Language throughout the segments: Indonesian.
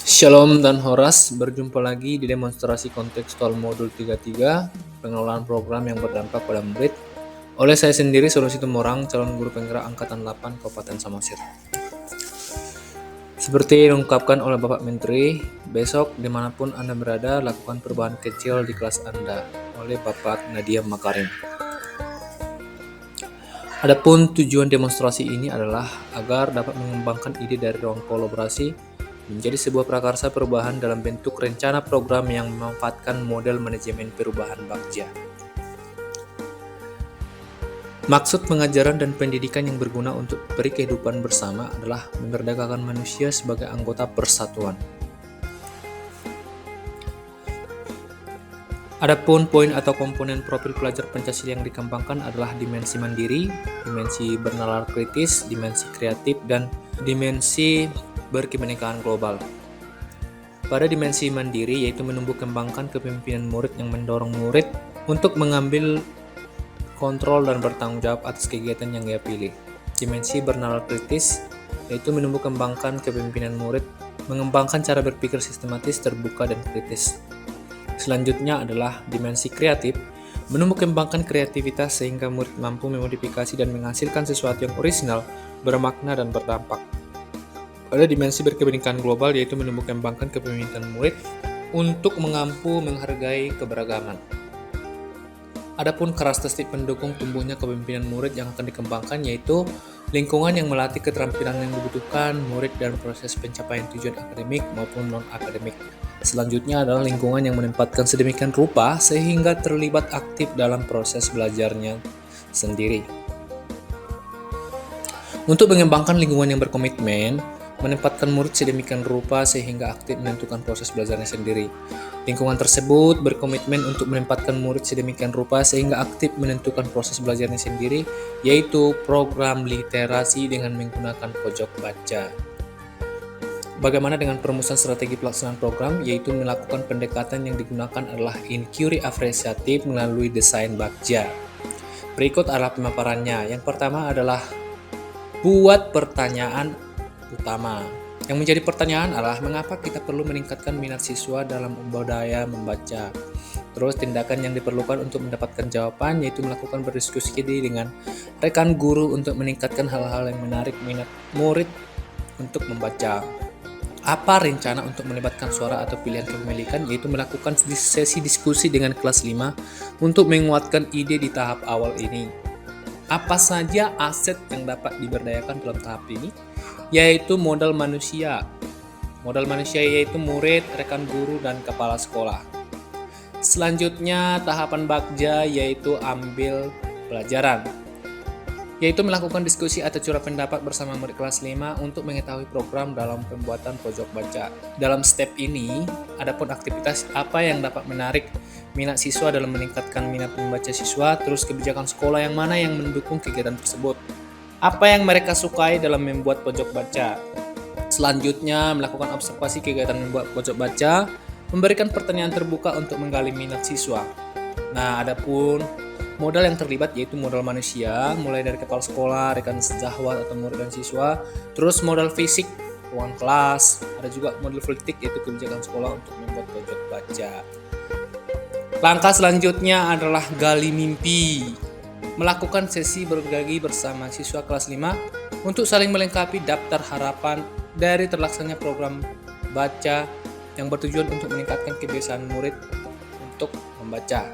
Shalom dan Horas, berjumpa lagi di demonstrasi kontekstual modul 33, pengelolaan program yang berdampak pada murid, oleh saya sendiri, Solusi Tumorang, calon guru penggerak Angkatan 8 Kabupaten Samosir. Seperti diungkapkan oleh Bapak Menteri, besok dimanapun Anda berada, lakukan perubahan kecil di kelas Anda, oleh Bapak Nadiem Makarim. Adapun tujuan demonstrasi ini adalah agar dapat mengembangkan ide dari ruang kolaborasi menjadi sebuah prakarsa perubahan dalam bentuk rencana program yang memanfaatkan model manajemen perubahan Bagja. Maksud pengajaran dan pendidikan yang berguna untuk beri kehidupan bersama adalah memerdekakan manusia sebagai anggota persatuan. Adapun poin atau komponen profil pelajar Pancasila yang dikembangkan adalah dimensi mandiri, dimensi bernalar kritis, dimensi kreatif, dan dimensi berkebinekaan global. Pada dimensi mandiri, yaitu menumbuh kembangkan kepemimpinan murid yang mendorong murid untuk mengambil kontrol dan bertanggung jawab atas kegiatan yang ia pilih. Dimensi bernalar kritis, yaitu menumbuh kembangkan kepemimpinan murid, mengembangkan cara berpikir sistematis, terbuka, dan kritis. Selanjutnya adalah dimensi kreatif, menumbuh kembangkan kreativitas sehingga murid mampu memodifikasi dan menghasilkan sesuatu yang orisinal, bermakna, dan berdampak. Pada dimensi berkebinekaan global, yaitu menumbuh kembangkan kepemimpinan murid untuk mengampu menghargai keberagaman. Adapun karakteristik pendukung tumbuhnya kepemimpinan murid yang akan dikembangkan yaitu lingkungan yang melatih keterampilan yang dibutuhkan murid dalam proses pencapaian tujuan akademik maupun non-akademik. Selanjutnya adalah lingkungan yang menempatkan sedemikian rupa sehingga terlibat aktif dalam proses belajarnya sendiri. Untuk mengembangkan lingkungan yang berkomitmen, menempatkan murid sedemikian rupa sehingga aktif menentukan proses belajarnya sendiri. Lingkungan tersebut berkomitmen untuk menempatkan murid sedemikian rupa sehingga aktif menentukan proses belajarnya sendiri, yaitu program literasi dengan menggunakan pojok baca. Bagaimana dengan perumusan strategi pelaksanaan program, yaitu melakukan pendekatan yang digunakan adalah inquiry apresiatif melalui desain Bagja. Berikut adalah pemaparannya. Yang pertama adalah buat pertanyaan utama. Yang menjadi pertanyaan adalah mengapa kita perlu meningkatkan minat siswa dalam budaya membaca. Terus tindakan yang diperlukan untuk mendapatkan jawaban yaitu melakukan berdiskusi dengan rekan guru untuk meningkatkan hal-hal yang menarik minat murid untuk membaca. Apa rencana untuk melibatkan suara atau pilihan kepemilikan, yaitu melakukan sesi diskusi dengan kelas 5 untuk menguatkan ide di tahap awal ini. Apa saja aset yang dapat diberdayakan dalam tahap ini? Yaitu modal manusia. Modal manusia yaitu murid, rekan guru, dan kepala sekolah. Selanjutnya tahapan Bagja yaitu ambil pelajaran, yaitu melakukan diskusi atau curah pendapat bersama murid kelas 5 untuk mengetahui program dalam pembuatan pojok baca. Dalam step ini, adapun aktivitas apa yang dapat menarik minat siswa dalam meningkatkan minat membaca siswa, terus kebijakan sekolah yang mana yang mendukung kegiatan tersebut. Apa yang mereka sukai dalam membuat pojok baca. Selanjutnya, melakukan observasi kegiatan membuat pojok baca, memberikan pertanyaan terbuka untuk menggali minat siswa. Nah, adapun modal yang terlibat yaitu modal manusia, mulai dari kepala sekolah, rekan sejawat atau murid dan siswa, terus modal fisik, ruang kelas, ada juga modal politik yaitu kebijakan sekolah untuk membuat pojok baca. Langkah selanjutnya adalah gali mimpi. Melakukan sesi berbagi bersama siswa kelas 5 untuk saling melengkapi daftar harapan dari terlaksananya program baca yang bertujuan untuk meningkatkan kebiasaan murid untuk membaca.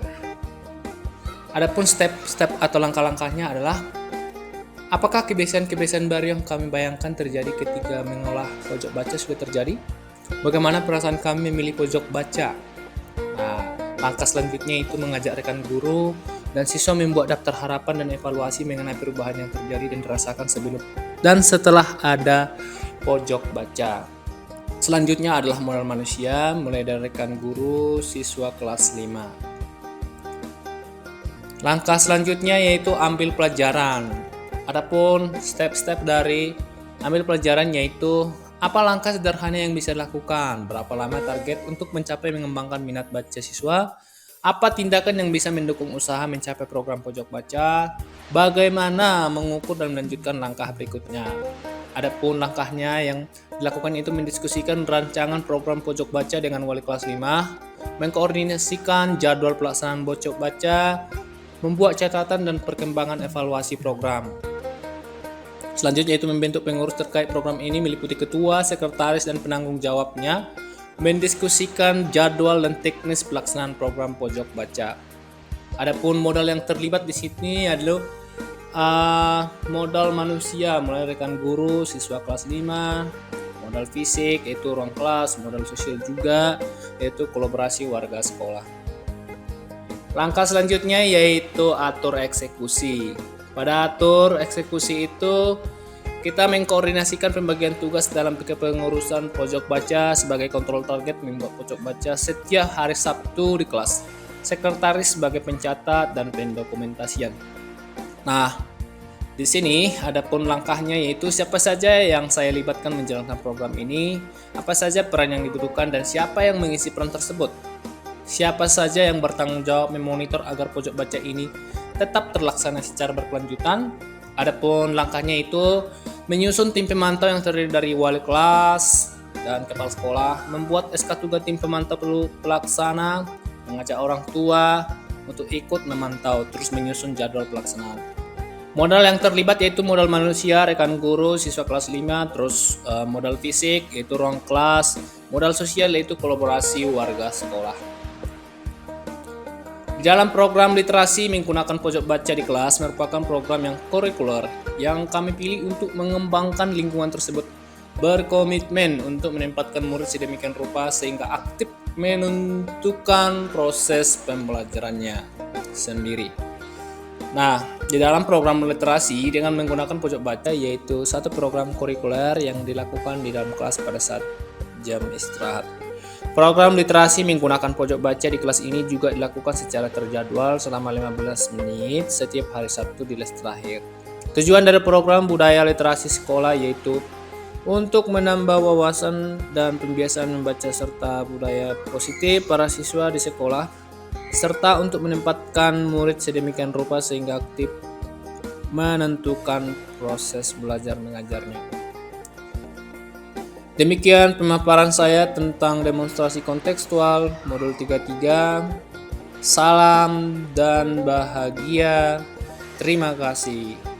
Adapun step-step atau langkah-langkahnya adalah apakah kebiasaan-kebiasaan baru yang kami bayangkan terjadi ketika mengolah pojok baca sudah terjadi? Bagaimana perasaan kami memilih pojok baca? Nah, langkah selanjutnya itu mengajak rekan guru dan siswa membuat daftar harapan dan evaluasi mengenai perubahan yang terjadi dan dirasakan sebelum dan setelah ada pojok baca. Selanjutnya adalah modal manusia, mulai dari rekan guru, siswa kelas 5. Langkah selanjutnya yaitu ambil pelajaran. Adapun step-step dari ambil pelajaran yaitu apa langkah sederhana yang bisa dilakukan, berapa lama target untuk mencapai mengembangkan minat baca siswa, apa tindakan yang bisa mendukung usaha mencapai program pojok baca, bagaimana mengukur dan melanjutkan langkah berikutnya. Adapun langkahnya yang dilakukan itu mendiskusikan rancangan program pojok baca dengan wali kelas 5, mengkoordinasikan jadwal pelaksanaan pojok baca, membuat catatan dan perkembangan evaluasi program. Selanjutnya itu membentuk pengurus terkait program ini meliputi ketua, sekretaris, dan penanggung jawabnya, mendiskusikan jadwal dan teknis pelaksanaan program pojok baca. Adapun modal yang terlibat di sini adalah modal manusia, mulai rekan guru, siswa kelas 5, modal fisik yaitu ruang kelas, modal sosial juga yaitu kolaborasi warga sekolah. Langkah selanjutnya yaitu atur eksekusi. Pada atur eksekusi itu kita mengkoordinasikan pembagian tugas dalam kepengurusan pojok baca sebagai kontrol target membuat pojok baca setiap hari Sabtu di kelas. Sekretaris sebagai pencatat dan pendokumentasian. Nah, di sini adapun langkahnya yaitu siapa saja yang saya libatkan menjalankan program ini, apa saja peran yang dibutuhkan dan siapa yang mengisi peran tersebut. Siapa saja yang bertanggung jawab memonitor agar pojok baca ini tetap terlaksana secara berkelanjutan. Adapun langkahnya itu menyusun tim pemantau yang terdiri dari wali kelas dan kepala sekolah, membuat SK tugas tim pemantau pelaksana, mengajak orang tua untuk ikut memantau, terus menyusun jadwal pelaksanaan. Modal yang terlibat yaitu modal manusia, rekan guru, siswa kelas 5, terus modal fisik yaitu ruang kelas, modal sosial yaitu kolaborasi warga sekolah. Di dalam program literasi menggunakan pojok baca di kelas merupakan program yang kurikuler yang kami pilih untuk mengembangkan lingkungan tersebut, berkomitmen untuk menempatkan murid sedemikian rupa sehingga aktif menentukan proses pembelajarannya sendiri. Nah, di dalam program literasi dengan menggunakan pojok baca yaitu satu program kurikuler yang dilakukan di dalam kelas pada saat jam istirahat. Program literasi menggunakan pojok baca di kelas ini juga dilakukan secara terjadwal selama 15 menit setiap hari Sabtu di les terakhir. Tujuan dari program budaya literasi sekolah yaitu untuk menambah wawasan dan pembiasaan membaca serta budaya positif para siswa di sekolah, serta untuk menempatkan murid sedemikian rupa sehingga aktif menentukan proses belajar mengajarnya. Demikian pemaparan saya tentang demonstrasi kontekstual modul 33. Salam dan bahagia. Terima kasih.